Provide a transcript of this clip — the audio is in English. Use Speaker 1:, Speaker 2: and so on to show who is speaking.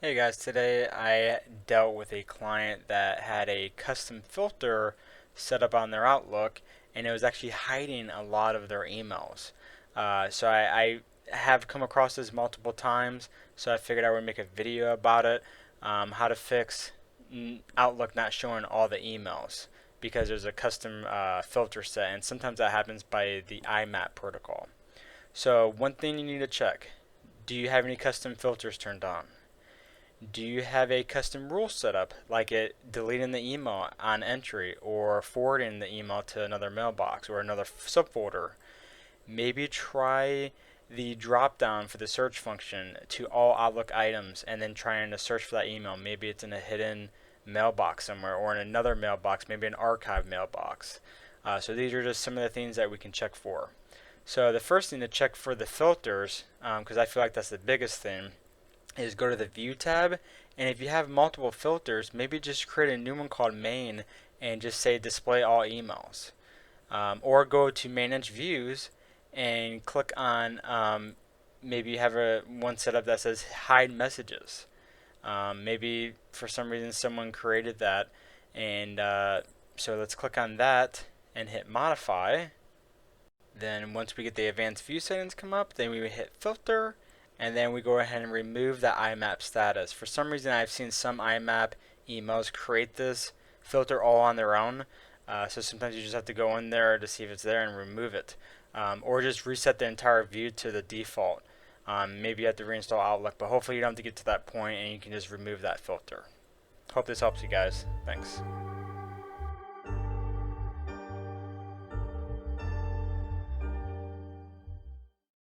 Speaker 1: Hey guys, today I dealt with a client that had a custom filter set up on their Outlook and it was actually hiding a lot of their emails. So I have come across this multiple times, so I figured I would make a video about it, how to fix Outlook not showing all the emails because there's a custom filter set and sometimes that happens by the IMAP protocol. So one thing you need to check, do you have any custom filters turned on? Do you have a custom rule set up, like it deleting the email on entry or forwarding the email to another mailbox or another subfolder? Maybe try the drop down for the search function to all Outlook items and then trying to search for that email. Maybe it's in a hidden mailbox somewhere or in another mailbox, maybe an archive mailbox. So these are just some of the things that we can check for. So the first thing to check for the filters, because I feel like that's the biggest thing, is go to the View tab, and if you have multiple filters, maybe just create a new one called Main and just say Display All Emails. Or go to Manage Views and click on maybe you have a one set up that says Hide Messages. Maybe for some reason someone created that, and so let's click on that and hit Modify. Then once we get the advanced view settings come up, then we hit filter, and then we go ahead and remove the IMAP status. For some reason, I've seen some IMAP emails create this filter all on their own. So sometimes you just have to go in there to see if it's there and remove it. Or just reset the entire view to the default. Maybe you have to reinstall Outlook, but hopefully you don't have to get to that point and you can just remove that filter. Hope this helps you guys. Thanks.